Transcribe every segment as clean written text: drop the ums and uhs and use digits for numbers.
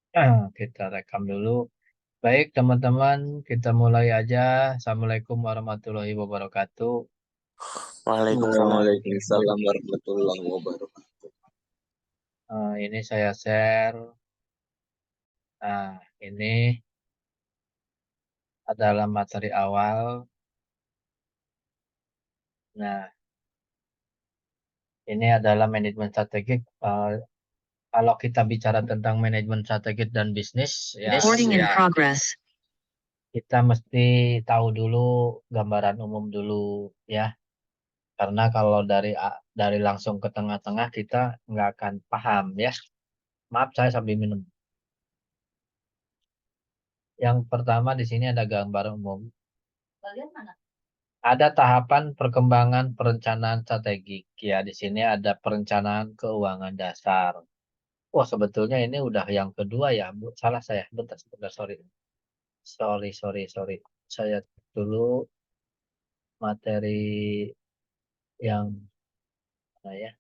Kita rekam dulu. Baik, teman-teman, kita mulai aja. Assalamualaikum warahmatullahi wabarakatuh. Waalaikumsalam. Waalaikumsalam warahmatullahi wabarakatuh. Ini saya share. Nah, ini adalah materi awal. Nah, ini adalah manajemen strategik. Kalau kita bicara tentang manajemen strategik dan bisnis, ya, Recording in progress. kita mesti tahu dulu gambaran umum dulu, ya. Karena kalau dari langsung ke tengah-tengah kita nggak akan paham, ya. Maaf, saya sambil minum. Yang pertama di sini ada gambar umum. Ada tahapan perkembangan perencanaan strategik. Ya, di sini ada perencanaan keuangan dasar. Wah, sebetulnya ini udah yang kedua ya, Bu. Salah saya. Bentar, sebentar, sorry. Sorry. Saya dulu materi yang mana ya?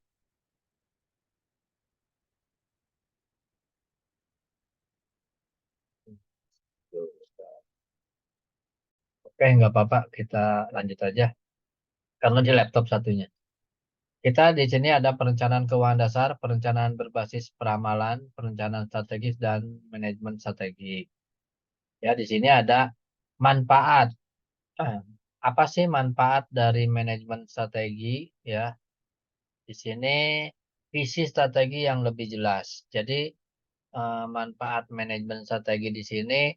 Oke, nggak apa-apa. Kita lanjut aja. Karena di laptop satunya. Kita di sini ada perencanaan keuangan dasar, perencanaan berbasis peramalan, perencanaan strategis, dan manajemen strategi. Ya, di sini ada manfaat. Ah, Apa sih manfaat dari manajemen strategi? Ya, di sini visi strategi yang lebih jelas. Jadi, manfaat manajemen strategi di sini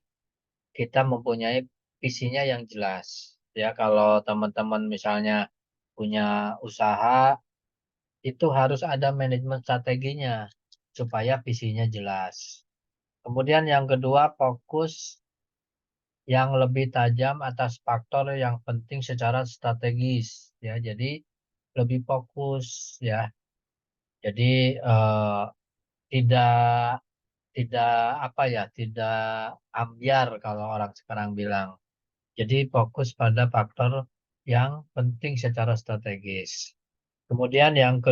kita mempunyai visinya yang jelas. Ya, kalau teman-teman misalnya punya usaha, itu harus ada manajemen strateginya supaya visinya jelas. Kemudian yang kedua, fokus yang lebih tajam atas faktor yang penting secara strategis, ya. Jadi lebih fokus, ya. Jadi tidak tidak apa ya, tidak ambiar kalau orang sekarang bilang. Jadi fokus pada faktor yang penting secara strategis. Kemudian yang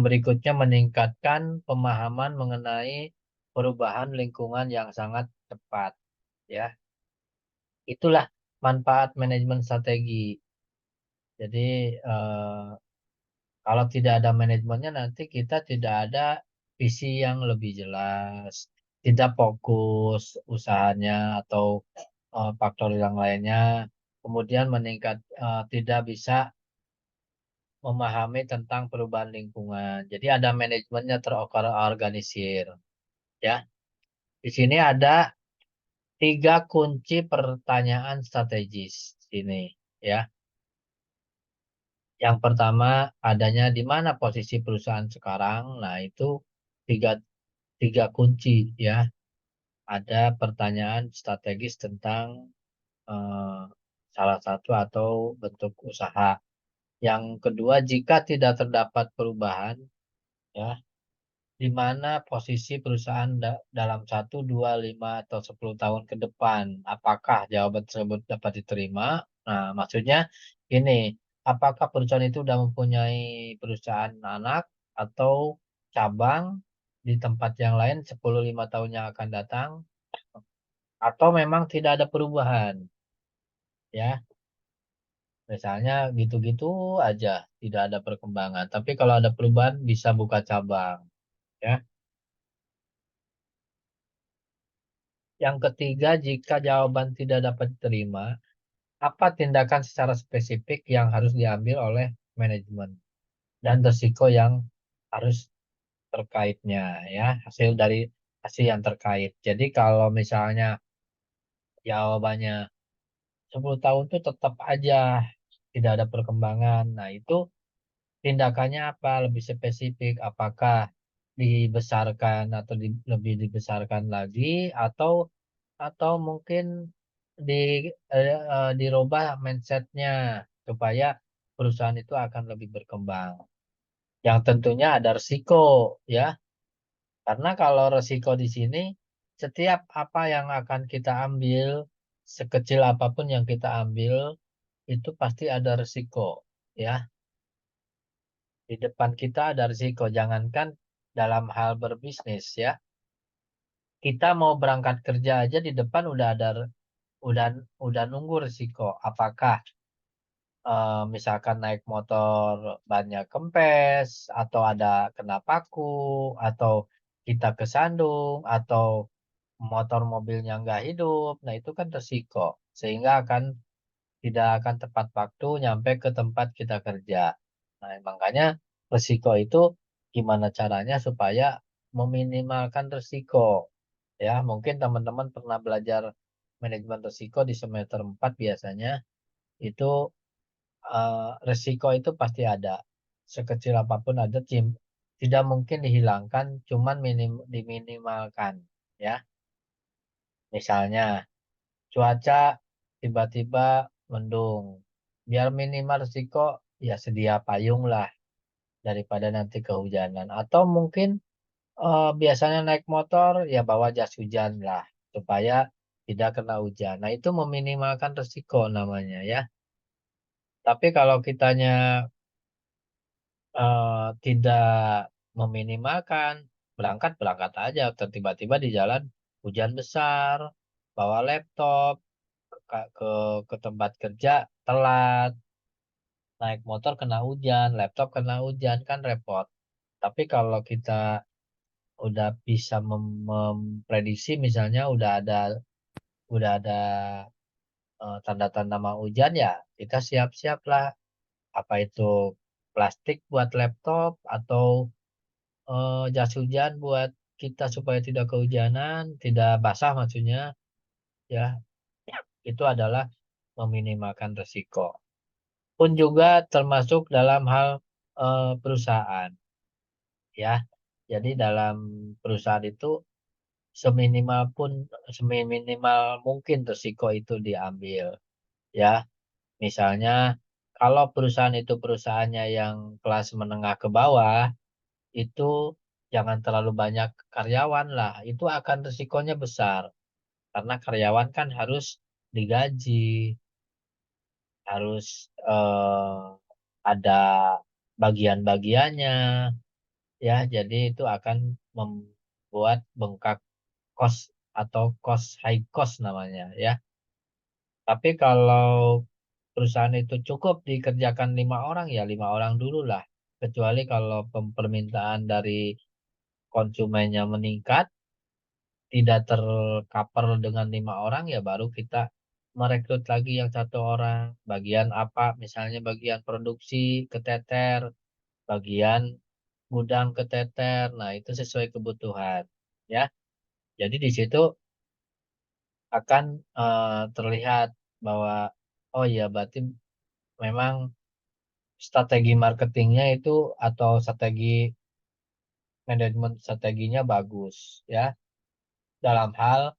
berikutnya meningkatkan pemahaman mengenai perubahan lingkungan yang sangat cepat, ya. Itulah manfaat manajemen strategi. Jadi kalau tidak ada manajemennya nanti kita tidak ada visi yang lebih jelas, tidak fokus usahanya atau faktor yang lainnya. Kemudian tidak bisa memahami tentang perubahan lingkungan. Jadi ada manajemennya terorganisir, ya. Di sini ada 3 kunci pertanyaan strategis ini, ya. Yang pertama, adanya di mana posisi perusahaan sekarang. Nah, itu tiga, tiga kunci, ya. Ada pertanyaan strategis tentang eh, salah satu atau bentuk usaha. Yang kedua, jika tidak terdapat perubahan, ya, di mana posisi perusahaan dalam 1, 2, 5, atau 10 tahun ke depan. Apakah jawaban tersebut dapat diterima? Nah, maksudnya ini, apakah perusahaan itu sudah mempunyai perusahaan anak atau cabang di tempat yang lain 10, 5 tahun yang akan datang, atau memang tidak ada perubahan, ya. Misalnya gitu-gitu aja, tidak ada perkembangan. Tapi kalau ada perubahan bisa buka cabang, ya. Yang ketiga, jika jawaban tidak dapat diterima, apa tindakan secara spesifik yang harus diambil oleh manajemen dan risiko yang harus terkaitnya, ya, hasil yang terkait. Jadi kalau misalnya jawabannya 10 tahun itu tetap aja tidak ada perkembangan, nah itu tindakannya apa? Lebih spesifik, apakah dibesarkan atau lebih dibesarkan lagi, atau mungkin di dirubah mindsetnya supaya perusahaan itu akan lebih berkembang. Yang tentunya ada risiko, ya. Karena kalau risiko di sini, setiap apa yang akan kita ambil, sekecil apapun yang kita ambil, itu pasti ada risiko, ya. Di depan kita ada risiko, jangankan dalam hal berbisnis, ya. kita mau berangkat kerja aja di depan udah nunggu risiko. Apakah misalkan naik motor bannya kempes, atau ada kena paku, atau kita kesandung, atau motor mobilnya nggak hidup. Nah, itu kan resiko. Sehingga tidak akan tepat waktu nyampe ke tempat kita kerja. Nah, makanya resiko itu gimana caranya supaya meminimalkan resiko. Ya, mungkin teman-teman pernah belajar manajemen risiko di semester 4 biasanya. Itu resiko itu pasti ada. Sekecil apapun ada, tidak mungkin dihilangkan, cuman diminimalkan. Ya, misalnya cuaca tiba-tiba mendung. Biar minimal risiko, ya sedia payung lah daripada nanti kehujanan. Atau mungkin biasanya naik motor, ya bawa jas hujan lah supaya tidak kena hujan. Nah, itu meminimalkan risiko namanya ya. Tapi kalau kitanya tidak meminimalkan, berangkat aja. Tiba-tiba di jalan hujan besar, bawa laptop ke tempat kerja telat, naik motor kena hujan, laptop kena hujan, kan repot. Tapi kalau kita udah bisa memprediksi, misalnya udah ada tanda-tanda mau hujan, ya kita siap-siap lah. Apa itu plastik buat laptop, atau jas hujan buat kita supaya tidak kehujanan, tidak basah maksudnya, ya itu adalah meminimalkan resiko. Pun juga termasuk dalam hal perusahaan, ya. Jadi dalam perusahaan itu seminimal mungkin resiko itu diambil, ya. Misalnya kalau perusahaan itu perusahaannya yang kelas menengah ke bawah, itu jangan terlalu banyak karyawan lah. Itu akan resikonya besar. Karena karyawan kan harus digaji, harus ada bagian-bagiannya, ya. Jadi itu akan membuat bengkak cost, atau high cost namanya, ya. Tapi kalau perusahaan itu cukup dikerjakan 5 orang, ya 5 orang dulu lah. Kecuali kalau permintaan dari konsumennya meningkat, tidak tercover dengan 5 orang, ya baru kita merekrut lagi yang 1 orang. Bagian apa? Misalnya bagian produksi keteter, bagian gudang keteter. Nah, itu sesuai kebutuhan, ya. Jadi di situ akan terlihat bahwa oh iya, berarti memang strategi marketingnya itu, atau manajemen strateginya bagus, ya, dalam hal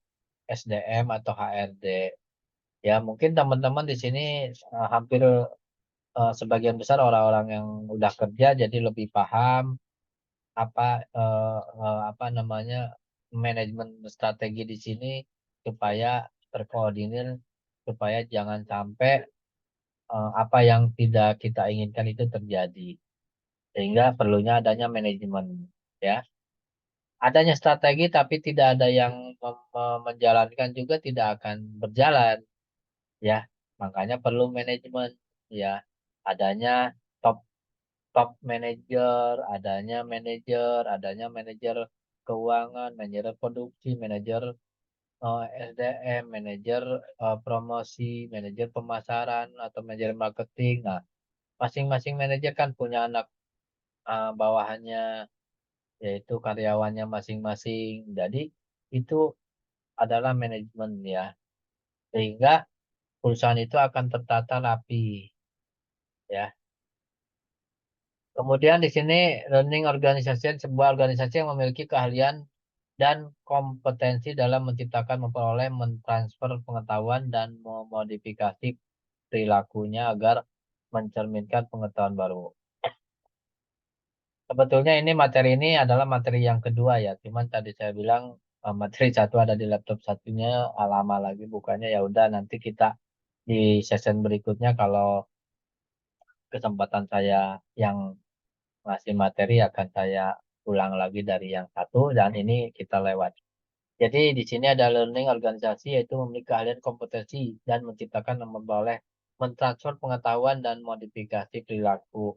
SDM atau HRD. Ya, mungkin teman-teman di sini hampir sebagian besar orang-orang yang udah kerja, jadi lebih paham apa apa namanya manajemen strategi di sini, supaya terkoordinir, supaya jangan sampai apa yang tidak kita inginkan itu terjadi. Sehingga perlunya adanya manajemen, ya. Adanya strategi tapi tidak ada yang menjalankan juga tidak akan berjalan, ya. Makanya perlu manajemen, ya. Adanya top top manajer, adanya manajer keuangan, manajer produksi, manajer SDM, manajer promosi, manajer pemasaran, atau manajer marketing. Nah, masing-masing manajer kan punya anak bawahannya, yaitu karyawannya masing-masing. Jadi itu adalah manajemen, ya. Sehingga perusahaan itu akan tertata rapi, ya. Kemudian di sini learning organization, sebuah organisasi yang memiliki keahlian dan kompetensi dalam menciptakan, memperoleh, mentransfer pengetahuan, dan memodifikasi perilakunya agar mencerminkan pengetahuan baru. Sebetulnya materi ini adalah materi yang kedua, ya. Cuman tadi saya bilang materi satu ada di laptop, satunya lama lagi bukannya. Ya udah, nanti kita di session berikutnya kalau kesempatan saya yang ngasih materi, akan saya ulang lagi dari yang satu, dan ini kita lewat. Jadi di sini ada learning organisasi, yaitu memiliki keahlian kompetensi dan menciptakan dan memperoleh mentransfer pengetahuan dan modifikasi perilaku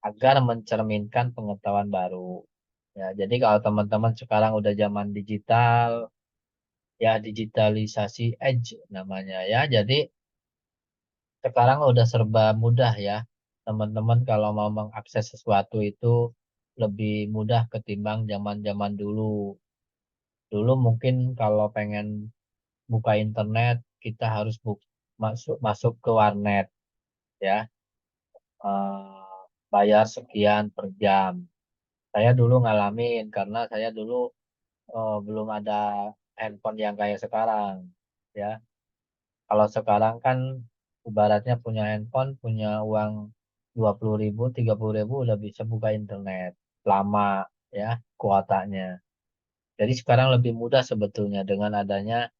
agar mencerminkan pengetahuan baru. Ya, jadi kalau teman-teman sekarang udah zaman digital, ya digitalisasi edge namanya ya. Jadi sekarang udah serba mudah ya. Teman-teman kalau mau mengakses sesuatu itu lebih mudah ketimbang zaman-zaman dulu. Dulu mungkin kalau pengen buka internet, kita harus masuk masuk ke warnet ya. Bayar sekian per jam. Saya dulu ngalamin karena saya dulu belum ada handphone yang kayak sekarang ya. Kalau sekarang kan ibaratnya punya handphone, punya uang 20.000, 30.000 udah bisa buka internet. Lama ya kuotanya. Jadi sekarang lebih mudah sebetulnya dengan adanya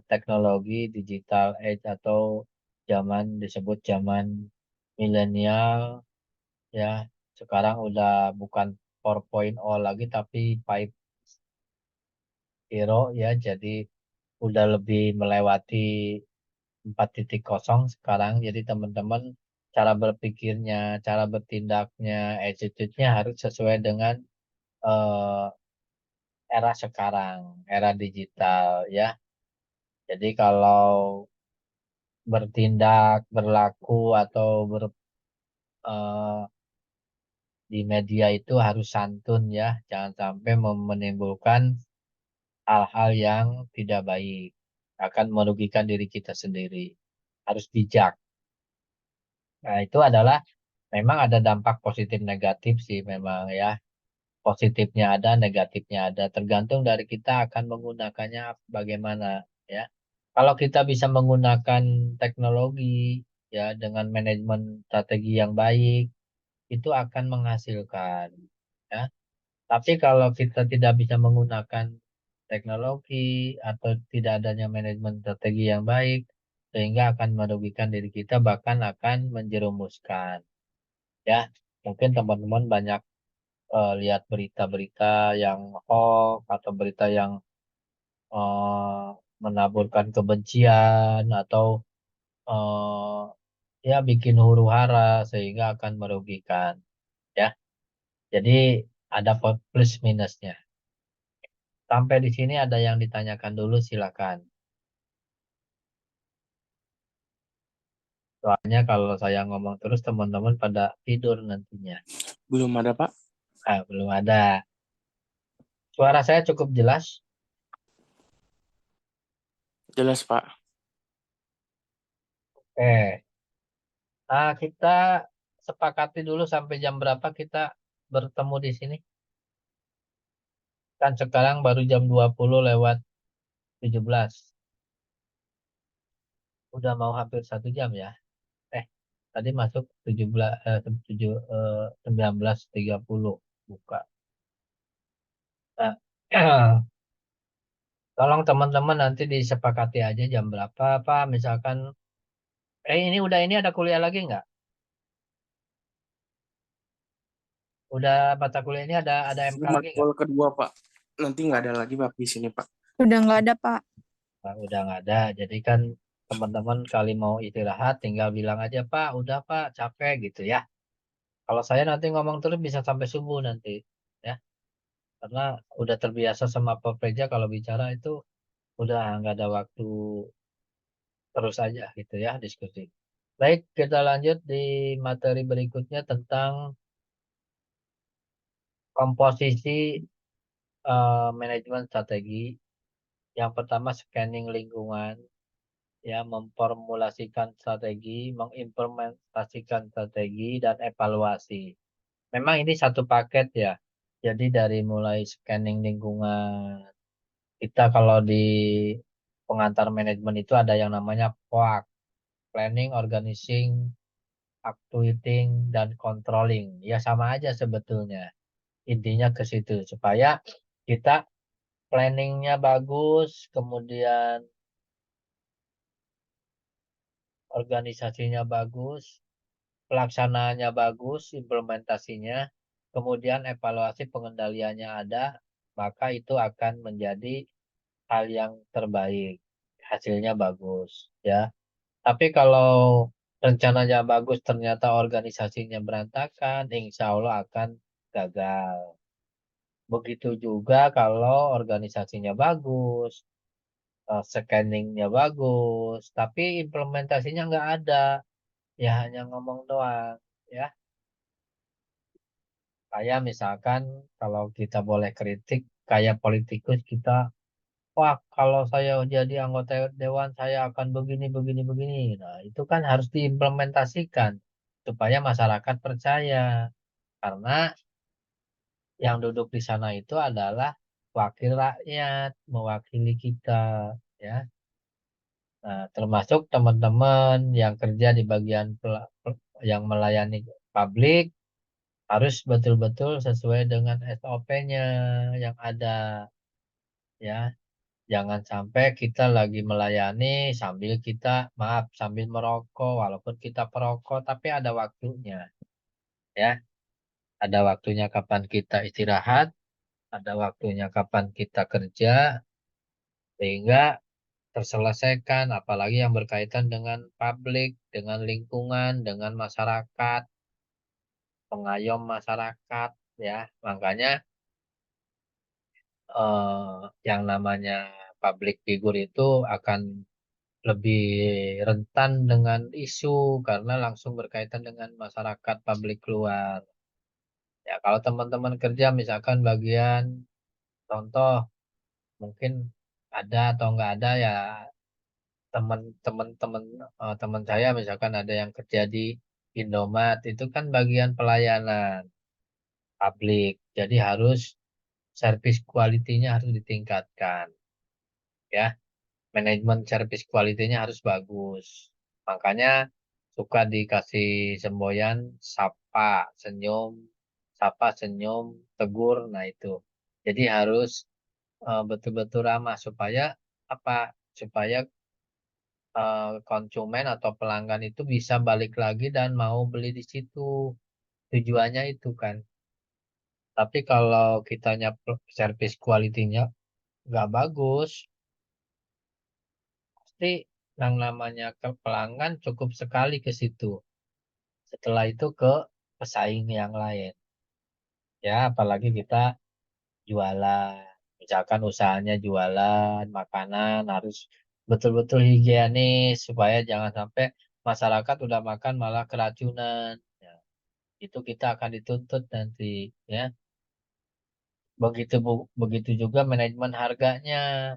teknologi digital age atau zaman disebut zaman milenial ya. Sekarang udah bukan 4.0 lagi tapi 5.0 ya. Jadi udah lebih melewati 4.0 sekarang. Jadi teman-teman cara berpikirnya, cara bertindaknya, attitude-nya harus sesuai dengan eh, era sekarang, era digital ya. Jadi kalau bertindak, berlaku atau eh, di media itu harus santun ya. Jangan sampai menimbulkan hal-hal yang tidak baik. Akan merugikan diri kita sendiri. Harus bijak. Nah, itu adalah memang ada dampak positif negatif sih memang ya. Positifnya ada, negatifnya ada. Tergantung dari kita akan menggunakannya bagaimana ya. Kalau kita bisa menggunakan teknologi ya dengan manajemen strategi yang baik, itu akan menghasilkan ya. Tapi kalau kita tidak bisa menggunakan teknologi atau tidak adanya manajemen strategi yang baik, sehingga akan merugikan diri kita bahkan akan menjerumuskan ya. Mungkin teman-teman banyak lihat berita-berita yang hoax atau berita yang eh, menaburkan kebencian atau eh, ya bikin huru-hara sehingga akan merugikan ya. Jadi ada plus minusnya. Sampai di sini ada yang ditanyakan dulu silakan. Soalnya kalau saya ngomong terus teman-teman pada tidur nantinya. Belum ada, Pak. Belum ada. Suara saya cukup jelas. Jelas, Pak. Eh, kita sepakati dulu sampai jam berapa kita bertemu di sini. Kan sekarang baru jam 20 lewat 17. Udah mau hampir 1 jam ya. Eh, tadi masuk 17, 19.30 buka. Nah, tolong teman-teman nanti disepakati aja jam berapa, Pak. Misalkan, ini ada kuliah lagi nggak? Udah mata kuliah ini ada MK lagi nggak? Matkul kedua, Pak. Nanti nggak ada lagi, Pak, di sini, Pak. Udah nggak ada, Pak. Nah, udah nggak ada. Jadi kan teman-teman kali mau istirahat tinggal bilang aja, Pak, udah Pak, capek gitu ya. Kalau saya nanti ngomong terus bisa sampai subuh nanti, ya. Karena udah terbiasa sama pekerja kalau bicara itu udah nggak ada waktu terus aja gitu ya diskusi. Baik, kita lanjut di materi berikutnya tentang komposisi manajemen strategi. Yang pertama scanning lingkungan, ya memformulasikan strategi, mengimplementasikan strategi dan evaluasi. Memang ini satu paket ya. Jadi dari mulai scanning lingkungan, kita kalau di pengantar manajemen itu ada yang namanya POAK, Planning, Organizing, Actuating, dan Controlling. Ya sama aja sebetulnya. Intinya ke situ supaya kita planningnya bagus, kemudian organisasinya bagus, pelaksanaannya bagus, implementasinya, kemudian evaluasi pengendaliannya ada, maka itu akan menjadi hal yang terbaik, hasilnya bagus, ya. Tapi kalau rencananya bagus, ternyata organisasinya berantakan, insya Allah akan gagal. Begitu juga kalau organisasinya bagus, scanningnya bagus, tapi implementasinya nggak ada, ya hanya ngomong doang, ya. Kayak misalkan kalau kita boleh kritik, kayak politikus kita, wah kalau saya jadi anggota dewan saya akan begini, begini, begini. Nah itu kan harus diimplementasikan supaya masyarakat percaya. Karena yang duduk di sana itu adalah wakil rakyat, mewakili kita, ya. Nah, termasuk teman-teman yang kerja di bagian yang melayani publik harus betul-betul sesuai dengan SOP-nya yang ada, ya. Jangan sampai kita lagi melayani sambil kita, maaf, sambil merokok, walaupun kita perokok, tapi ada waktunya, ya. Ada waktunya kapan kita istirahat, ada waktunya kapan kita kerja, sehingga terselesaikan, apalagi yang berkaitan dengan publik, dengan lingkungan, dengan masyarakat, pengayom masyarakat, ya. Makanya yang namanya public figure itu akan lebih rentan dengan isu karena langsung berkaitan dengan masyarakat publik luar. Ya, kalau teman-teman kerja misalkan bagian contoh mungkin ada atau nggak ada ya, teman-teman teman saya misalkan ada yang kerja di Indomaret itu kan bagian pelayanan publik. Jadi harus service quality-nya harus ditingkatkan, ya. Manajemen service quality-nya harus bagus. Makanya suka dikasih semboyan sapa, senyum, tegur. Nah itu. Jadi harus betul-betul ramah supaya apa? Supaya konsumen atau pelanggan itu bisa balik lagi dan mau beli di situ. Tujuannya itu kan. Tapi kalau kitanya service quality-nya nggak bagus, pasti yang namanya ke pelanggan cukup sekali ke situ. Setelah itu ke pesaing yang lain. Ya, apalagi kita jualan. Misalkan usahanya jualan makanan harus betul-betul higienis supaya jangan sampai masyarakat udah makan malah keracunan. Ya, itu kita akan dituntut nanti, ya. Begitu juga manajemen harganya.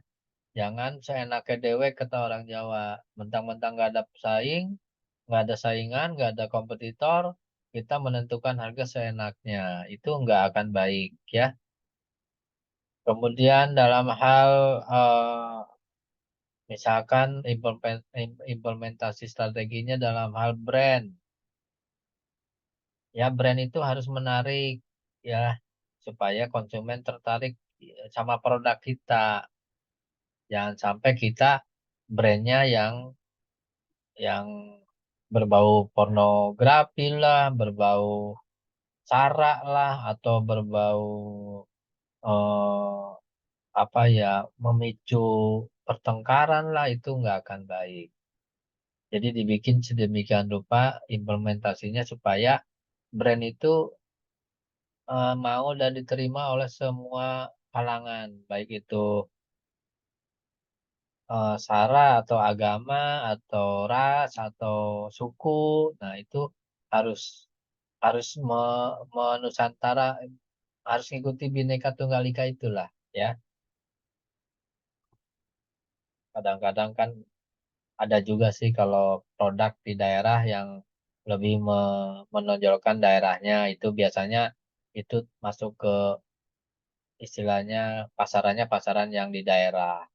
Jangan seenaknya dewek kata orang Jawa. Mentang-mentang nggak ada pesaing, nggak ada saingan, nggak ada kompetitor, kita menentukan harga seenaknya. Itu nggak akan baik, ya. Kemudian dalam hal misalkan implementasi strateginya dalam hal brand, ya brand itu harus menarik, ya, supaya konsumen tertarik sama produk kita. Jangan sampai kita brandnya yang berbau pornografi lah, berbau sara lah, atau berbau eh, apa ya, memicu pertengkaran lah, itu nggak akan baik. Jadi dibikin sedemikian rupa implementasinya supaya brand itu mau dan diterima oleh semua kalangan, baik itu sara atau agama atau ras atau suku. Nah, itu harus harus menusantara, harus ngikuti Bhinneka Tunggal Ika itulah, ya. Kadang-kadang kan ada juga sih kalau produk di daerah yang lebih menonjolkan daerahnya, itu biasanya itu masuk ke istilahnya pasarannya pasaran yang di daerah.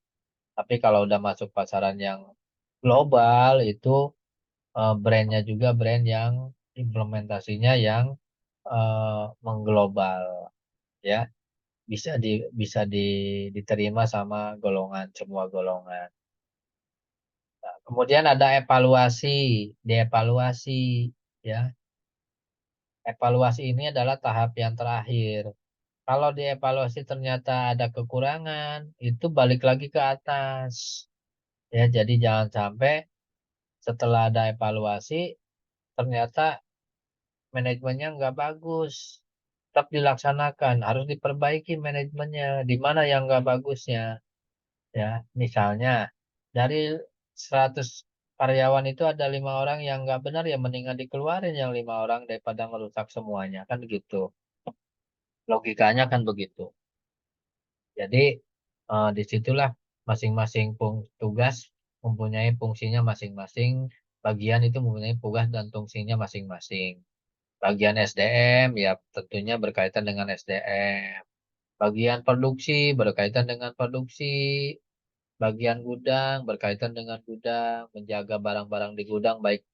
Tapi kalau udah masuk pasaran yang global itu brandnya juga brand yang implementasinya yang mengglobal, ya. Bisa diterima sama golongan, semua golongan. Nah, kemudian ada dievaluasi, ya. Evaluasi ini adalah tahap yang terakhir. Kalau dievaluasi ternyata ada kekurangan, itu balik lagi ke atas. Ya, jadi jangan sampai setelah ada evaluasi, ternyata manajemennya nggak bagus. Tetap dilaksanakan, harus diperbaiki manajemennya. Di mana yang nggak bagusnya? Ya, misalnya dari 100 karyawan itu ada 5 orang yang nggak benar, ya mendingan dikeluarin yang 5 orang daripada merusak semuanya. Kan gitu. Logikanya kan begitu. Jadi disitulah masing-masing tugas mempunyai fungsinya masing-masing. Bagian itu mempunyai tugas dan fungsinya masing-masing. Bagian SDM ya tentunya berkaitan dengan SDM. Bagian produksi berkaitan dengan produksi. Bagian gudang berkaitan dengan gudang, menjaga barang-barang di gudang baik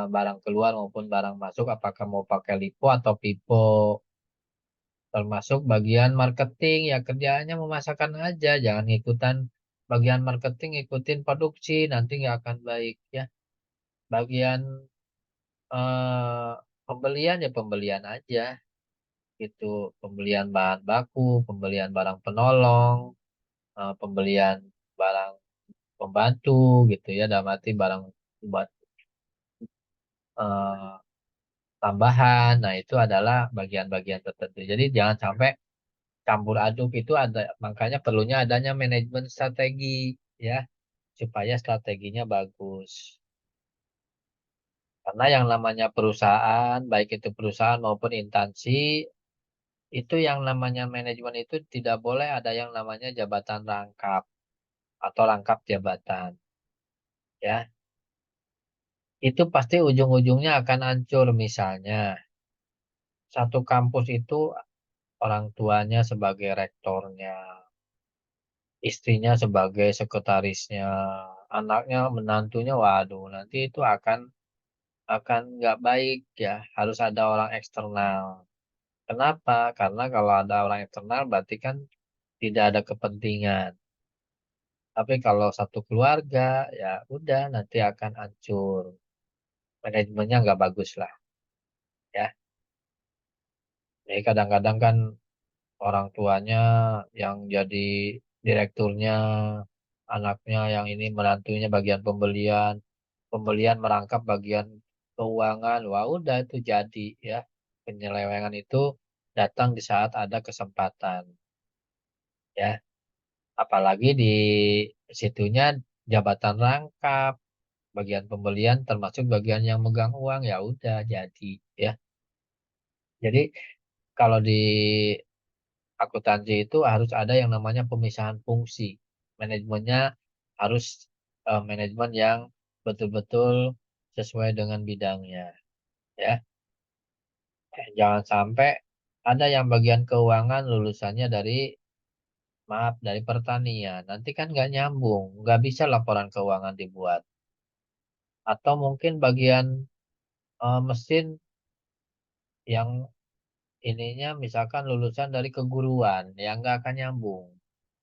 barang keluar maupun barang masuk, apakah mau pakai LIFO atau FIFO. Termasuk bagian marketing ya kerjaannya memasarkan aja, jangan ikutan bagian marketing ikutin produksi, nanti nggak akan baik ya. Bagian eh, pembelian ya pembelian aja gitu, pembelian bahan baku, pembelian barang penolong, pembelian barang pembantu gitu ya, dalam arti barang buat eh, tambahan. Nah, itu adalah bagian-bagian tertentu. Jadi jangan sampai campur aduk itu ada, makanya perlunya adanya manajemen strategi ya, supaya strateginya bagus. Karena yang namanya perusahaan, baik itu perusahaan maupun instansi, itu yang namanya manajemen itu tidak boleh ada yang namanya jabatan rangkap atau rangkap jabatan. Ya, itu pasti ujung-ujungnya akan hancur. Misalnya, satu kampus itu orang tuanya sebagai rektornya, istrinya sebagai sekretarisnya, anaknya, menantunya, waduh, nanti itu akan nggak baik ya. Harus ada orang eksternal. Kenapa? Karena kalau ada orang eksternal berarti kan tidak ada kepentingan. Tapi kalau satu keluarga, ya udah nanti akan hancur. Manajemennya nggak bagus lah, ya. Jadi kadang-kadang kan orang tuanya yang jadi direkturnya, anaknya yang ini menantunya bagian pembelian, pembelian merangkap bagian keuangan, wah udah itu jadi ya. Penyelewengan itu datang di saat ada kesempatan, ya. Apalagi di situnya jabatan rangkap, bagian pembelian termasuk bagian yang megang uang, ya udah jadi ya. Jadi kalau di akuntansi itu harus ada yang namanya pemisahan fungsi. Manajemennya harus manajemen yang betul-betul sesuai dengan bidangnya, ya. Jangan sampai ada yang bagian keuangan lulusannya dari, maaf, dari pertanian. Nanti kan nggak nyambung, nggak bisa laporan keuangan dibuat. Atau mungkin bagian mesin yang ininya misalkan lulusan dari keguruan, yang nggak akan nyambung.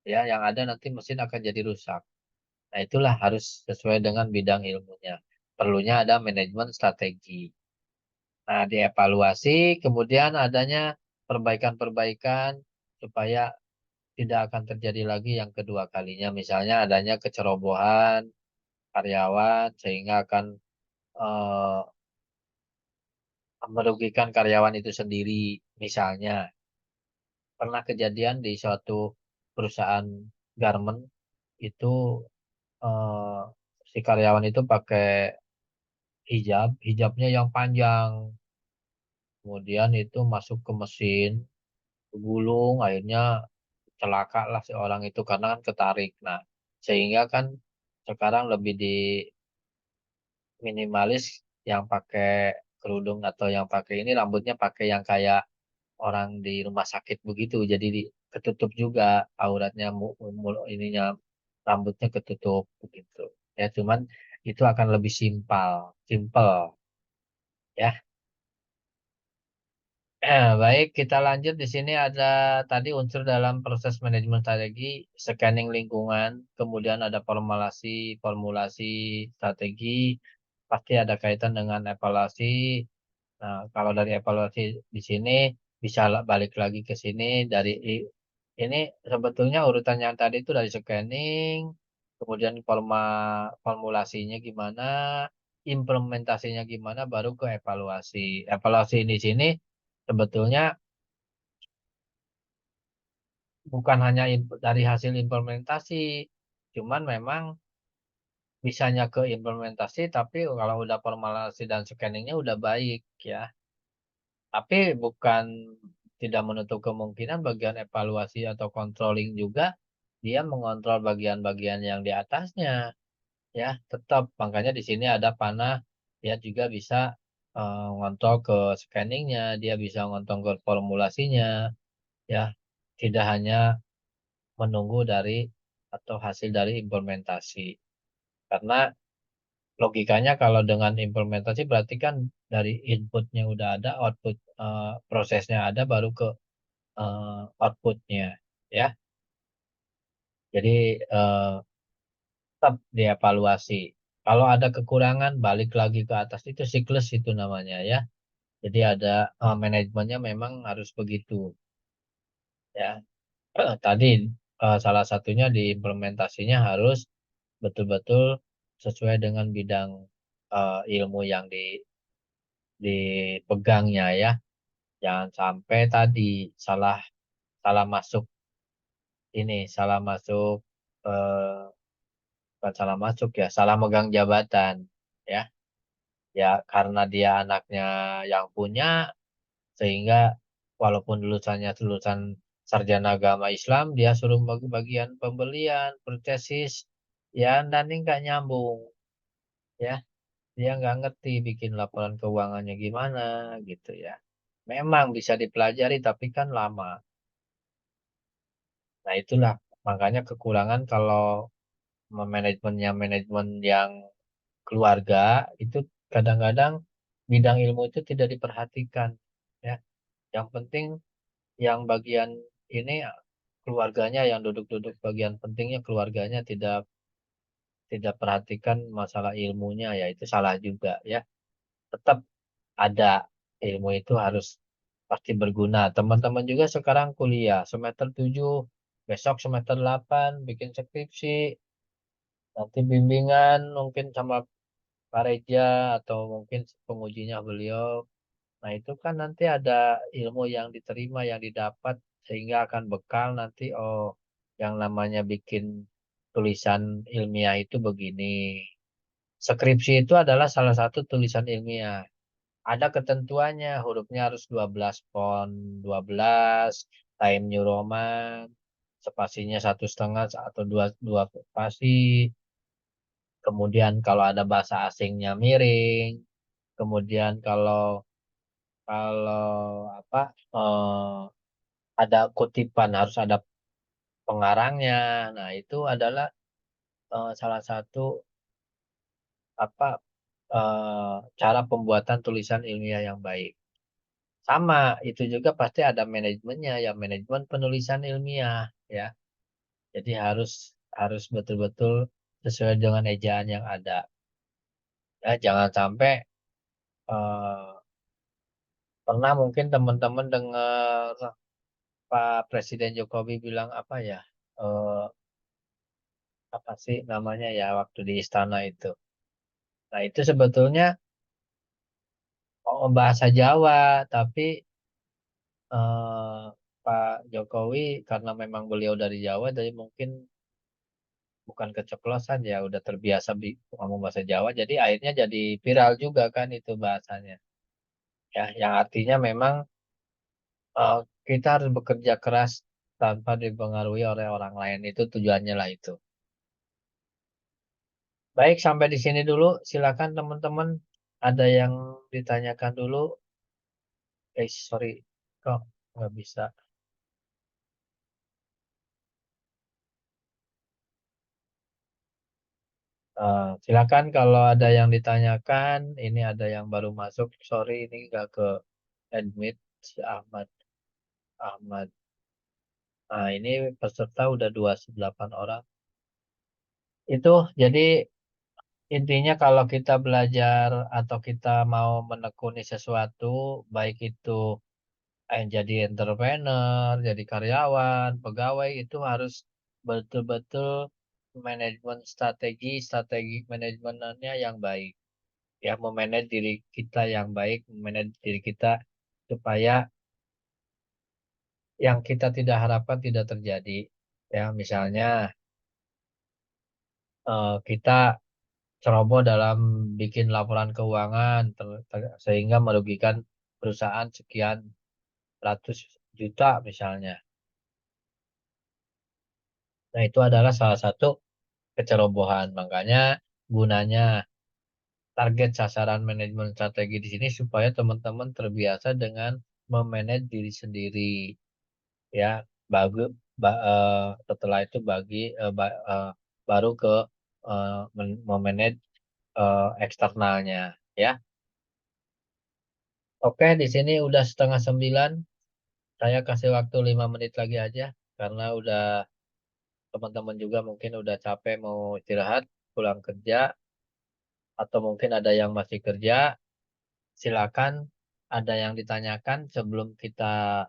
Ya, yang ada nanti mesin akan jadi rusak. Nah, itulah harus sesuai dengan bidang ilmunya. Perlunya ada manajemen strategi. Nah, dievaluasi, kemudian adanya perbaikan-perbaikan supaya tidak akan terjadi lagi yang kedua kalinya. Misalnya adanya kecerobohan karyawan sehingga akan eh, merugikan karyawan itu sendiri. Misalnya, pernah kejadian di suatu perusahaan garment itu eh, si karyawan itu pakai hijabnya yang panjang. Kemudian itu masuk ke mesin, gulung, akhirnya celaka lah si orang itu karena kan ketarik. Nah, sehingga kan sekarang lebih di minimalis yang pakai kerudung atau yang pakai ini rambutnya pakai yang kayak orang di rumah sakit begitu. Jadi ketutup juga auratnya, ininya rambutnya ketutup begitu. Ya, cuman itu akan lebih simpel ya. Baik, kita lanjut. Di sini ada tadi unsur dalam proses manajemen strategi, scanning lingkungan, kemudian ada formulasi strategi, pasti ada kaitan dengan evaluasi. Nah, kalau dari evaluasi di sini bisa balik lagi ke sini dari ini sebetulnya urutan yang tadi itu dari scanning, kemudian formulasinya gimana, implementasinya gimana, baru ke evaluasi. Evaluasi di sini sebetulnya bukan hanya dari hasil implementasi, cuman memang bisanya ke implementasi, tapi kalau udah formulasi dan scanningnya udah baik ya. Tapi bukan tidak menutup kemungkinan bagian evaluasi atau controlling juga dia mengontrol bagian-bagian yang di atasnya ya. Tetap makanya di sini ada panah, dia juga bisa ngontrol ke scanningnya, dia bisa ngontrol ke formulasinya ya. Tidak hanya menunggu dari atau hasil dari implementasi. Karena logikanya kalau dengan implementasi berarti kan dari inputnya udah ada, output prosesnya ada, baru ke outputnya ya. Jadi tetap dievaluasi. Kalau ada kekurangan balik lagi ke atas, itu siklus itu namanya ya. Jadi ada manajemennya memang harus begitu ya. Tadi salah satunya di implementasinya harus betul-betul sesuai dengan bidang ilmu yang dipegangnya ya. Jangan sampai tadi salah salah masuk salah masuk eh, bukan salah masuk ya, salah megang jabatan ya. Ya karena dia anaknya yang punya, sehingga walaupun lulusannya lulusan sarjana agama Islam, dia suruh bagi bagian pembelian, purchases, ya dan ini nggak nyambung ya. Dia nggak ngerti bikin laporan keuangannya gimana gitu ya. Memang bisa dipelajari tapi kan lama. Nah itulah makanya kekurangan kalau manajemennya manajemen yang keluarga itu kadang-kadang bidang ilmu itu tidak diperhatikan ya. Yang penting yang bagian ini keluarganya yang duduk-duduk bagian pentingnya keluarganya tidak tidak perhatikan masalah ilmunya ya itu salah juga ya. Tetap ada ilmu itu harus pasti berguna. Teman-teman juga sekarang kuliah semester 7, besok semester 8 bikin skripsi, nanti bimbingan mungkin sama Pak Reja atau mungkin pengujinya beliau. Nah, itu kan nanti ada ilmu yang diterima, yang didapat, sehingga akan bekal nanti, oh, yang namanya bikin tulisan ilmiah itu begini. Skripsi itu adalah salah satu tulisan ilmiah. Ada ketentuannya, hurufnya harus 12 font, 12, Time New Roman, spasinya 1,5 atau dua spasi. Kemudian kalau ada bahasa asingnya miring. Kemudian kalau kalau apa ada kutipan harus ada pengarangnya. Nah, itu adalah salah satu apa cara pembuatan tulisan ilmiah yang baik. Sama, itu juga pasti ada manajemennya, ya manajemen penulisan ilmiah ya. Jadi harus harus betul-betul sesuai dengan ejaan yang ada. Ya, jangan sampai eh, pernah mungkin teman-teman dengar Pak Presiden Jokowi bilang apa ya? Eh, apa sih namanya ya waktu di istana itu. Nah, itu sebetulnya bahasa Jawa, tapi Pak Jokowi karena memang beliau dari Jawa, jadi mungkin bukan keceplosan ya, udah terbiasa ngomong bahasa Jawa, jadi akhirnya jadi viral juga kan itu bahasanya. Ya, yang artinya memang eh, kita harus bekerja keras tanpa dipengaruhi oleh orang lain, itu tujuannya lah itu. Baik, sampai di sini dulu. Silakan teman-teman, ada yang ditanyakan dulu. Sorry, kok nggak bisa. Silakan kalau ada yang ditanyakan. Ini ada yang baru masuk. Sorry, ini nggak ke admit si Ahmad. Ahmad. Nah, ini peserta udah 28 orang. Itu jadi intinya kalau kita belajar atau kita mau menekuni sesuatu, baik itu jadi entrepreneur, jadi karyawan, pegawai itu harus betul-betul manajemen strategi manajemennya yang baik. Ya, memanage diri kita yang baik, memanage diri kita supaya yang kita tidak harapkan tidak terjadi. Ya, misalnya kita ceroboh dalam bikin laporan keuangan sehingga merugikan perusahaan sekian ratus juta misalnya. Nah, itu adalah salah satu kecerobohan. Makanya gunanya target sasaran manajemen strategi di sini supaya teman-teman terbiasa dengan memanage diri sendiri. Ya, setelah itu baru ke memanage eksternalnya. Ya, oke, di sini udah 8:30. Saya kasih waktu 5 menit lagi aja karena udah teman-teman juga mungkin udah capek mau istirahat, pulang kerja, atau mungkin ada yang masih kerja. Silakan ada yang ditanyakan sebelum kita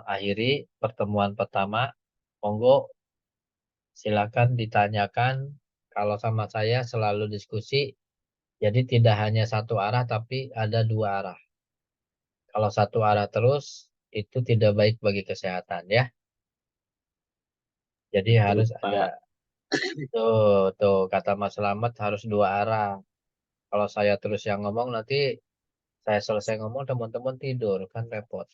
akhiri pertemuan pertama. Monggo silakan ditanyakan. Kalau sama saya selalu diskusi, jadi tidak hanya satu arah tapi ada dua arah. Kalau satu arah terus itu tidak baik bagi kesehatan ya. Jadi Betul, harus ada Pak. tuh kata Mas Slamet harus dua arah. Kalau saya terus yang ngomong nanti saya selesai ngomong teman-teman tidur kan repot.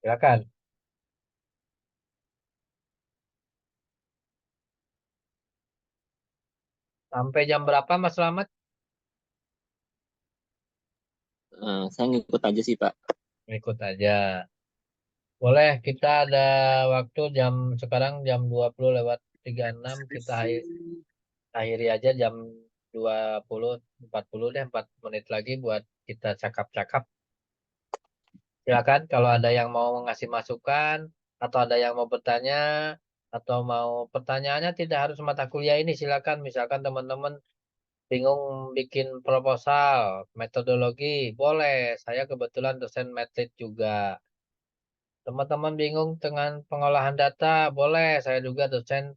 Silakan. Sampai jam berapa Mas Slamet? Saya ngikut aja sih, Pak. Ikut aja. Boleh kita ada waktu sekarang jam 20:36 kita akhiri aja jam 20:40 deh 4 menit lagi buat kita cakap-cakap. Silakan kalau ada yang mau ngasih masukan atau ada yang mau bertanya atau mau pertanyaannya tidak harus mata kuliah ini silakan misalkan teman-teman bingung bikin proposal metodologi boleh saya kebetulan dosen medlit juga. Teman-teman bingung dengan pengolahan data, boleh. Saya juga dosen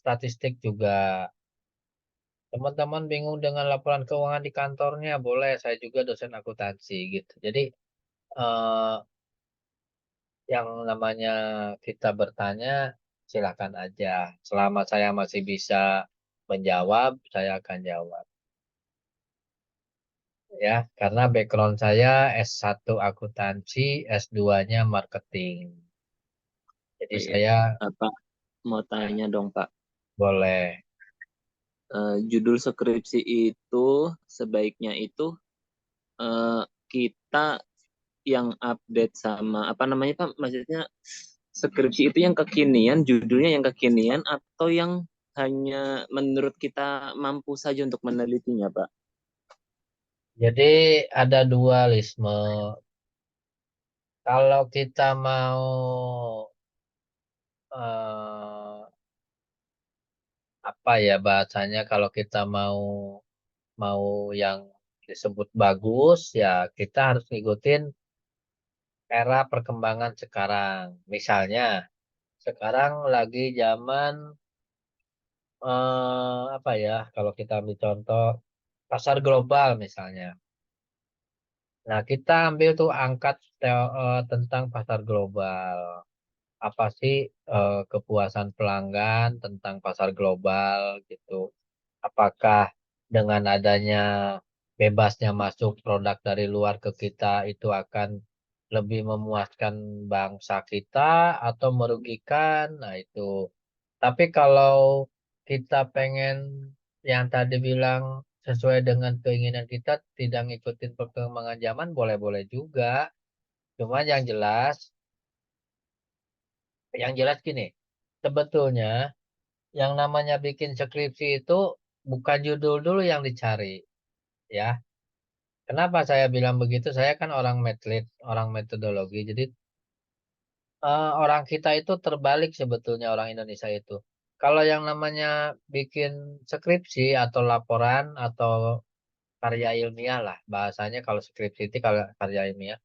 statistik juga. Teman-teman bingung dengan laporan keuangan di kantornya, boleh. Saya juga dosen akuntansi gitu. Jadi eh, yang namanya kita bertanya, silakan aja. Selama saya masih bisa menjawab, saya akan jawab. Ya, karena background saya S1 akuntansi, S2-nya marketing. Jadi Oh, iya. saya Apa mau tanya dong, Pak? boleh. Judul skripsi itu sebaiknya itu kita yang update sama apa namanya, Pak? Maksudnya skripsi itu yang kekinian, judulnya yang kekinian atau yang hanya menurut kita mampu saja untuk menelitinya, Pak? Jadi ada dualisme. Kalau kita mau eh, apa ya bahasanya, kalau kita mau mau yang disebut bagus, ya kita harus ngikutin era perkembangan sekarang. Misalnya sekarang lagi zaman apa ya? Kalau kita ambil contoh pasar global misalnya. Nah kita ambil tuh angkat tentang pasar global. Apa sih kepuasan pelanggan tentang pasar global gitu. Apakah dengan adanya bebasnya masuk produk dari luar ke kita itu akan lebih memuaskan bangsa kita atau merugikan? Nah itu. Tapi kalau kita pengen yang tadi bilang sesuai dengan keinginan kita tidak ngikutin perkembangan zaman boleh-boleh juga. Cuma yang jelas gini, sebetulnya yang namanya bikin skripsi itu bukan judul dulu yang dicari, ya. Kenapa saya bilang begitu? Saya kan orang medlit, orang metodologi. Jadi orang kita itu terbalik sebetulnya orang Indonesia itu. Kalau yang namanya bikin skripsi atau laporan atau karya ilmiah lah bahasanya kalau skripsi itu kalau karya ilmiah.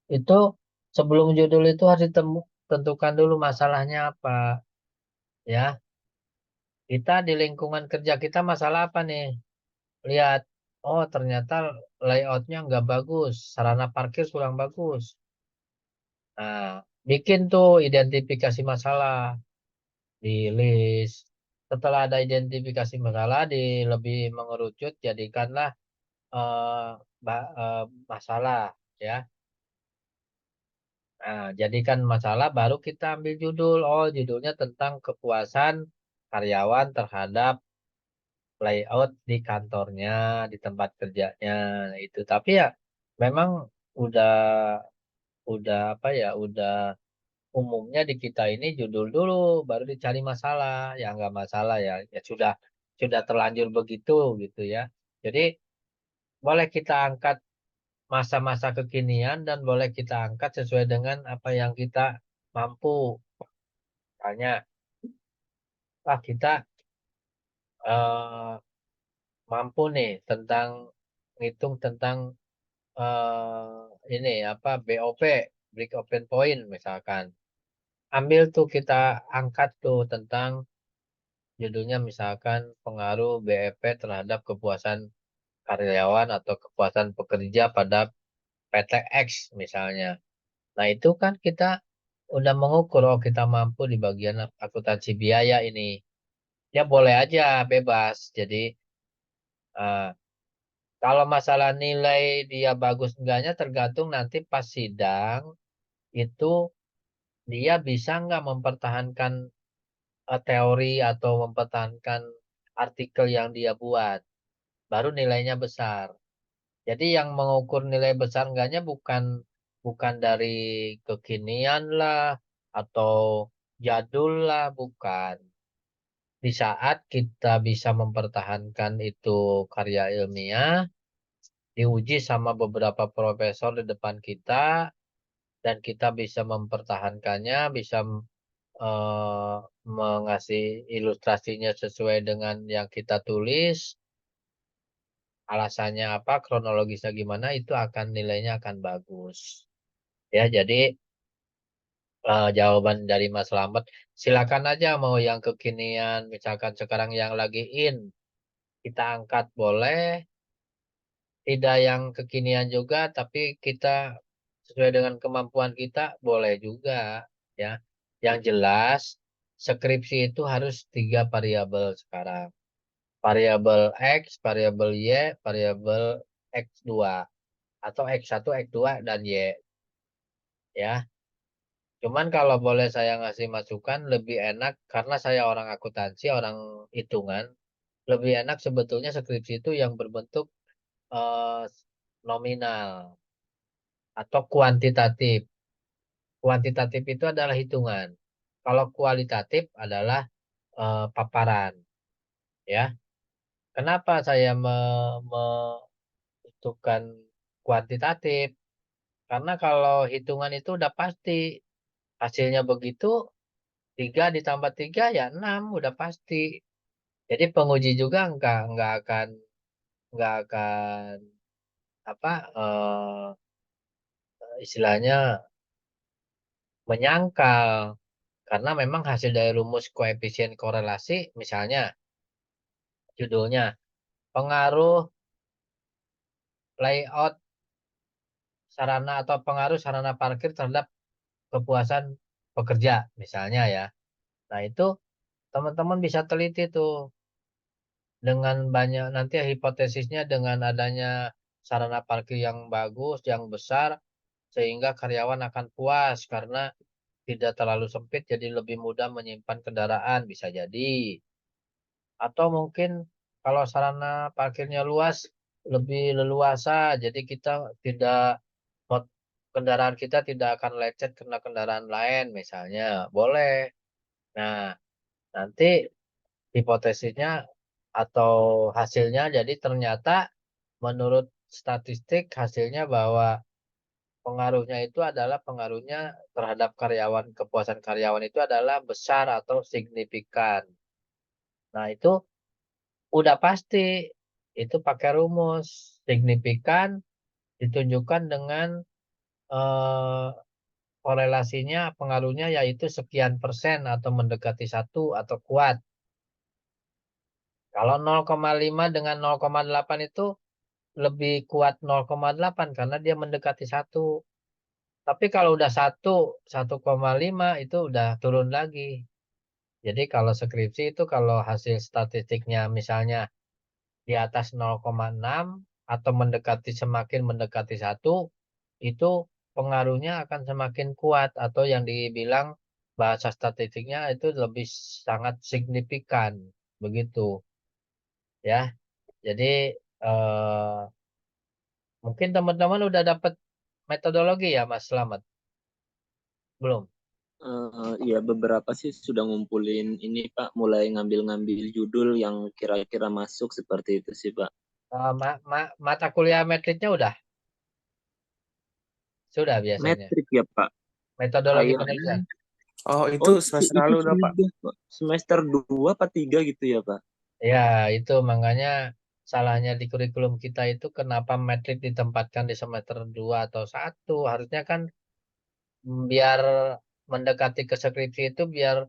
Itu sebelum judul itu harus tentukan dulu masalahnya apa. Ya, kita di lingkungan kerja kita masalah apa nih? Lihat, oh ternyata layoutnya nggak bagus, sarana parkir kurang bagus. Nah, bikin tuh identifikasi masalah di list. Setelah ada identifikasi masalah, lebih mengerucut, jadikanlah eh, masalah, ya. Nah, jadikan masalah, baru kita ambil judul. Oh, judulnya tentang kepuasan karyawan terhadap layout di kantornya, di tempat kerjanya, nah, itu. Tapi ya, memang udah udah apa ya, udah umumnya di kita ini judul dulu, baru dicari masalah. Ya nggak masalah ya, ya sudah terlanjur begitu gitu ya. Jadi boleh kita angkat masa-masa kekinian dan boleh kita angkat sesuai dengan apa yang kita mampu. Misalnya, kita eh, mampu nih tentang ngitung tentang ini apa BOP, break open point misalkan. Ambil tuh kita angkat tuh tentang judulnya misalkan pengaruh BEP terhadap kepuasan karyawan atau kepuasan pekerja pada PT X misalnya. Nah, itu kan kita udah mengukur, oh kita mampu di bagian akuntansi biaya ini. Ya boleh aja, bebas. Jadi eh, kalau masalah nilai dia bagus enggaknya tergantung nanti pas sidang itu dia bisa nggak mempertahankan teori atau mempertahankan artikel yang dia buat. Baru nilainya besar. Jadi yang mengukur nilai besar enggaknya bukan bukan dari kekinian lah atau jadul lah, bukan. Di saat kita bisa mempertahankan itu karya ilmiah, diuji sama beberapa profesor di depan kita, dan kita bisa mempertahankannya, bisa eh, mengasih ilustrasinya sesuai dengan yang kita tulis, alasannya apa, kronologisnya gimana, itu akan nilainya akan bagus. Ya, jadi jawaban dari Mas Slamet, silakan aja mau yang kekinian, misalkan sekarang yang lagi in, kita angkat boleh, tidak yang kekinian juga, tapi kita sesuai dengan kemampuan kita boleh juga, ya. Yang jelas, skripsi itu harus 3 variabel sekarang. Variabel X, variabel Y, variabel X2. Atau X1, X2, dan Y. Ya. Cuman kalau boleh saya ngasih masukan, lebih enak, karena saya orang akuntansi, orang hitungan, lebih enak sebetulnya skripsi itu yang berbentuk eh, nominal atau kuantitatif. Kuantitatif itu adalah hitungan. Kalau kualitatif adalah paparan, ya. Kenapa saya menentukan kuantitatif? Karena kalau hitungan itu udah pasti hasilnya begitu, 3 ditambah 3 ya 6 udah pasti. Jadi penguji juga nggak akan apa istilahnya menyangkal, karena memang hasil dari rumus koefisien korelasi, misalnya judulnya pengaruh layout sarana atau pengaruh sarana parkir terhadap kepuasan pekerja misalnya, ya. Nah, itu teman-teman bisa teliti tuh dengan banyak, nanti hipotesisnya dengan adanya sarana parkir yang bagus, yang besar, sehingga karyawan akan puas karena tidak terlalu sempit, jadi lebih mudah menyimpan kendaraan, bisa jadi. Atau mungkin kalau sarana parkirnya luas, lebih leluasa, jadi kita tidak, kendaraan kita tidak akan lecet kena kendaraan lain, misalnya. Boleh. Nah, nanti hipotesisnya atau hasilnya, jadi ternyata menurut statistik hasilnya bahwa pengaruhnya itu adalah pengaruhnya terhadap karyawan, kepuasan karyawan itu adalah besar atau signifikan. Nah, itu udah pasti. Itu pakai rumus. Signifikan ditunjukkan dengan eh, korelasinya, pengaruhnya yaitu sekian persen atau mendekati 1 atau kuat. Kalau 0,5 dengan 0,8 itu lebih kuat 0,8 karena dia mendekati 1. Tapi kalau udah 1,5 itu udah turun lagi. Jadi kalau skripsi itu kalau hasil statistiknya misalnya di atas 0,6 atau semakin mendekati 1, itu pengaruhnya akan semakin kuat atau yang dibilang bahasa statistiknya itu lebih sangat signifikan begitu ya. Jadi eh, mungkin teman-teman udah dapat metodologi ya Mas Slamet? Belum? Ya beberapa sih sudah ngumpulin ini Pak, mulai ngambil-ngambil judul yang kira-kira masuk seperti itu sih Pak. Mata kuliah metodenya sudah biasanya. Metrik ya Pak. Metodologi Kayaknya penelitian. Oh, itu oh semester itu lalu udah, Pak. sudah Pak. Semester 2 apa 3 gitu ya Pak. Ya, itu makanya salahnya di kurikulum kita itu kenapa metrik ditempatkan di semester 2 atau 1. Harusnya kan biar mendekati ke skripsi itu biar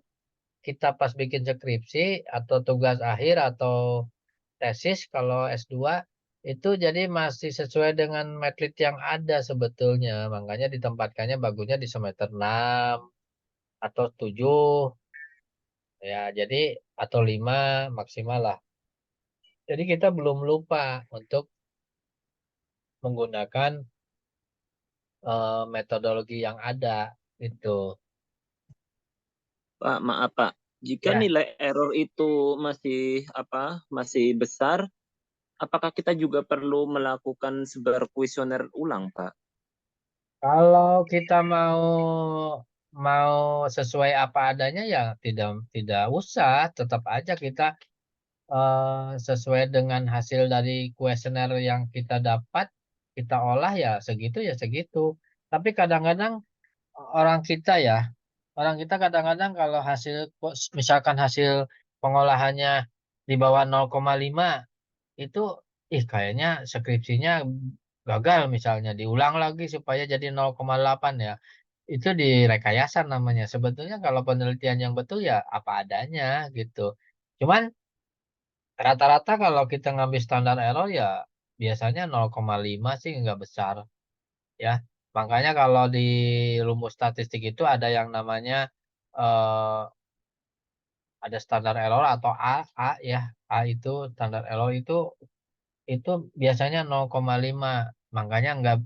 kita pas bikin skripsi atau tugas akhir atau tesis kalau S2 itu jadi masih sesuai dengan metrik yang ada sebetulnya. Makanya ditempatkannya bagusnya di semester 6 atau 7 ya, jadi atau 5 maksimal lah. Jadi kita belum lupa untuk menggunakan metodologi yang ada itu. Pak, maaf Pak. Jika Ya, nilai error itu masih besar, apakah kita juga perlu melakukan sebar kuesioner ulang, Pak? kalau kita mau mau sesuai apa adanya ya tidak tidak usah, tetap aja kita sesuai dengan hasil dari kuesioner yang kita dapat, kita olah ya segitu. Tapi kadang-kadang orang kita ya, orang kita kadang-kadang kalau misalkan hasil pengolahannya di bawah 0,5 itu kayaknya skripsinya gagal misalnya diulang lagi supaya jadi 0,8 ya. Itu direkayasa namanya. Sebetulnya kalau penelitian yang betul ya apa adanya gitu. Cuman rata-rata kalau kita ngambil standar error ya biasanya 0,5 sih nggak besar ya. Makanya kalau di rumus statistik itu ada yang namanya eh, ada standar error atau A ya. A itu standar error itu biasanya 0,5. Makanya nggak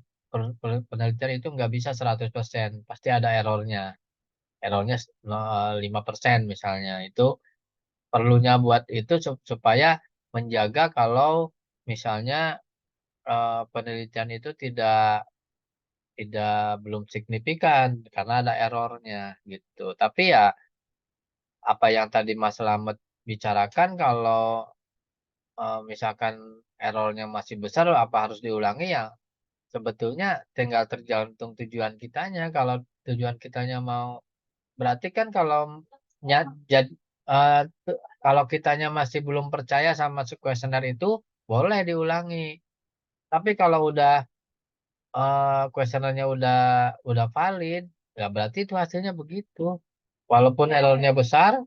penelitian itu nggak bisa 100%. Pasti ada errornya. Errornya 5% misalnya. Itu perlunya buat itu supaya menjaga kalau misalnya penelitian itu tidak belum signifikan karena ada errornya gitu. Tapi ya apa yang tadi Mas Slamet bicarakan kalau misalkan errornya masih besar apa harus diulangi ya sebetulnya tinggal tergantung tujuan kitanya. Kalau tujuan kitanya mau berarti kan kalau jadi kalau kitanya masih belum percaya sama si kuesioner itu boleh diulangi. Tapi kalau udah kuesionernya udah valid, ya berarti itu hasilnya begitu. Walaupun errornya besar,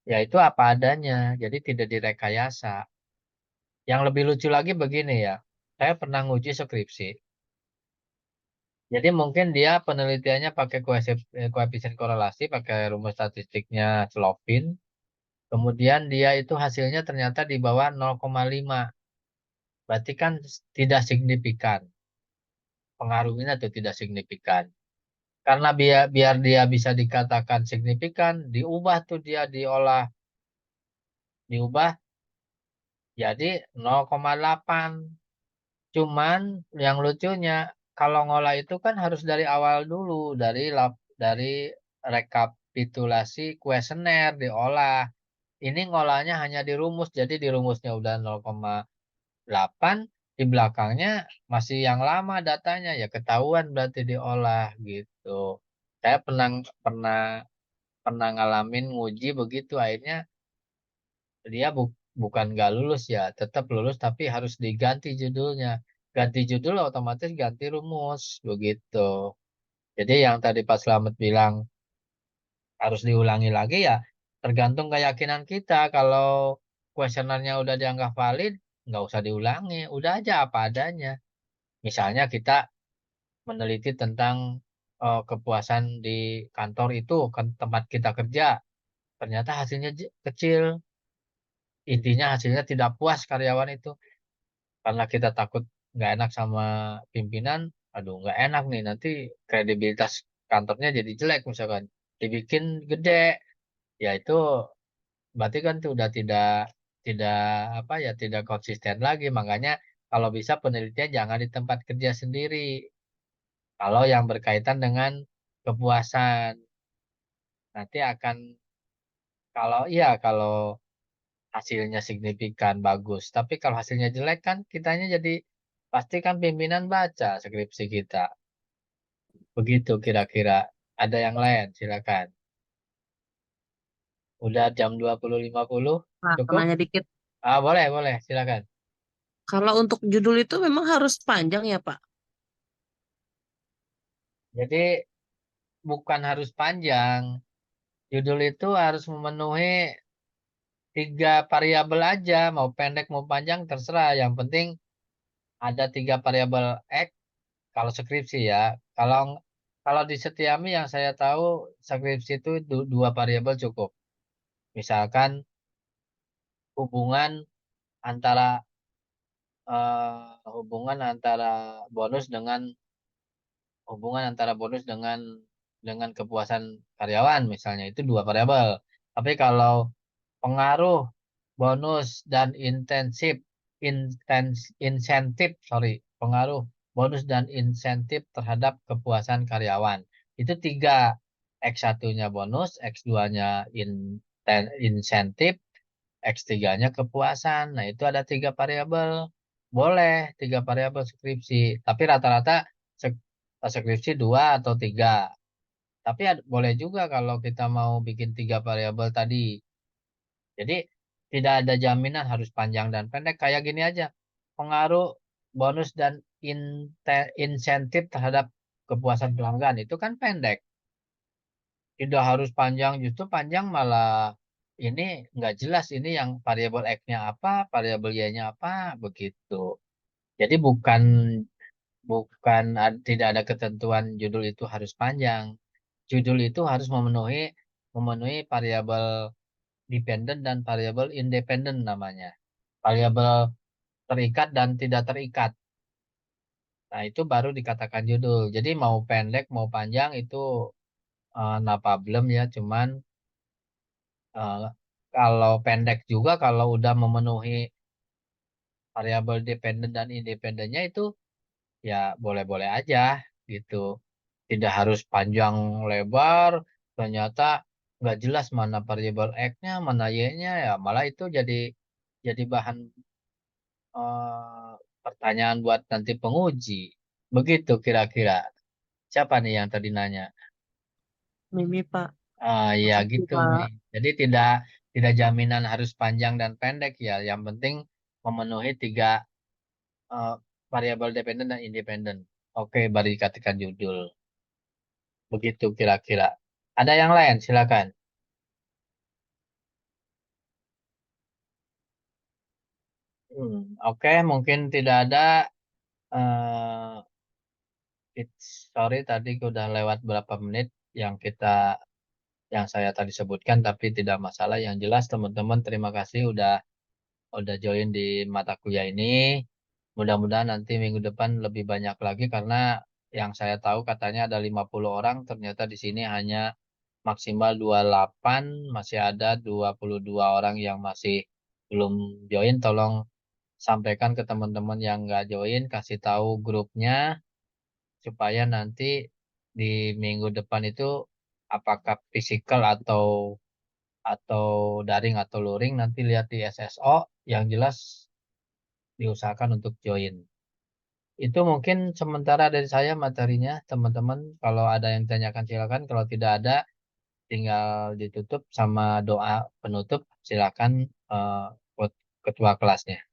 ya itu apa adanya. Jadi tidak direkayasa. Yang lebih lucu lagi begini ya. Saya pernah nguji skripsi. Jadi mungkin dia penelitiannya pakai koefisien korelasi, pakai rumus statistiknya Slopin. Kemudian dia itu hasilnya ternyata di bawah 0,5. Berarti kan tidak signifikan. Pengaruhnya itu tidak signifikan. Karena biar dia bisa dikatakan signifikan, diubah tuh dia diubah jadi 0,8. Cuman yang lucunya kalau ngolah itu kan harus dari awal dulu, dari rekapitulasi kuesioner diolah. Ini ngolahnya hanya di rumus, jadi di rumusnya udah 0,8, di belakangnya masih yang lama datanya, ya ketahuan berarti diolah gitu. Saya pernah pernah pernah ngalamin nguji begitu, akhirnya dia bukan nggak lulus ya, tetap lulus tapi harus diganti judulnya. ganti judul otomatis ganti rumus begitu. Jadi yang tadi Pak Slamet bilang harus diulangi lagi ya tergantung keyakinan kita. Kalau kuesionernya udah dianggap valid, nggak usah diulangi, udah aja apa adanya. Misalnya kita meneliti tentang kepuasan di kantor itu, kan tempat kita kerja, ternyata hasilnya kecil. Intinya hasilnya tidak puas karyawan itu. Karena kita takut nggak enak sama pimpinan, aduh nggak enak nih, nanti kredibilitas kantornya jadi jelek misalkan. Dibikin gede, ya itu berarti kan itu udah tidak apa ya tidak konsisten lagi. Makanya kalau bisa penelitian jangan di tempat kerja sendiri. Kalau yang berkaitan dengan kepuasan, nanti akan kalau iya kalau hasilnya signifikan bagus. Tapi kalau hasilnya jelek kan kitanya jadi pasti kan pimpinan baca skripsi kita. Begitu kira-kira. Ada yang lain, silakan. Udah jam 20.50, Nah, cukup? nanya dikit. Ah, boleh, boleh, silakan. Kalau untuk judul itu memang harus panjang ya, Pak? Jadi bukan harus panjang. Judul itu harus memenuhi 3 variabel aja. Mau pendek, mau panjang, terserah. Yang penting ada 3 variabel X kalau skripsi ya. Kalau kalau di Setiami yang saya tahu skripsi itu 2 variabel cukup. Misalkan hubungan antara hubungan antara bonus dengan dengan kepuasan karyawan misalnya itu 2 variabel. Tapi kalau pengaruh bonus dan insentif, sorry, pengaruh bonus dan insentif terhadap kepuasan karyawan itu 3. X1-nya bonus, X2-nya insentif, X3-nya kepuasan. Nah, itu ada 3 variabel. Boleh 3 variabel skripsi. Tapi rata-rata skripsi 2 atau 3. Tapi boleh juga kalau kita mau bikin 3 variabel tadi. Jadi tidak ada jaminan harus panjang dan pendek. Kayak gini aja. Pengaruh bonus dan insentif terhadap kepuasan pelanggan. Itu kan pendek. Tidak harus panjang, justru panjang malah ini nggak jelas ini yang variabel X-nya apa, variabel Y-nya apa, begitu. Jadi bukan bukan tidak ada ketentuan judul itu harus panjang. Judul itu harus memenuhi variabel dependen dan variabel independen namanya. Variabel terikat dan tidak terikat. Nah, itu baru dikatakan judul. Jadi mau pendek mau panjang itu no problem ya, cuman Eh, kalau pendek juga kalau udah memenuhi variabel dependen dan independennya itu ya boleh-boleh aja gitu. Tidak harus panjang lebar, ternyata nggak jelas mana variabel X-nya, mana Y-nya ya malah itu jadi bahan eh, pertanyaan buat nanti penguji. Begitu kira-kira. Siapa nih yang tadi nanya? Mimi, Pak. Ah ya Makasih, gitu Mi. Pak. Jadi tidak jaminan harus panjang dan pendek ya. Yang penting memenuhi 3 eh, variabel dependen dan independen. Oke, baru dikatakan judul. Begitu kira-kira. Ada yang lain? Silakan. Oke, mungkin tidak ada. eh Sorry tadi udah lewat berapa menit yang yang saya tadi sebutkan, tapi tidak masalah. Yang jelas teman-teman terima kasih udah join di mata kuliah ini. Mudah-mudahan nanti minggu depan lebih banyak lagi karena yang saya tahu katanya ada 50 orang, ternyata di sini hanya maksimal 28, masih ada 22 orang yang masih belum join. Tolong sampaikan ke teman-teman yang nggak join, kasih tahu grupnya supaya nanti di minggu depan itu apakah fisikal atau daring atau luring nanti lihat di SSO yang jelas diusahakan untuk join. Itu mungkin sementara dari saya materinya, teman-teman. Kalau ada yang tanyakan silakan. Kalau tidak ada, tinggal ditutup sama doa penutup. Silakan buat ketua kelasnya.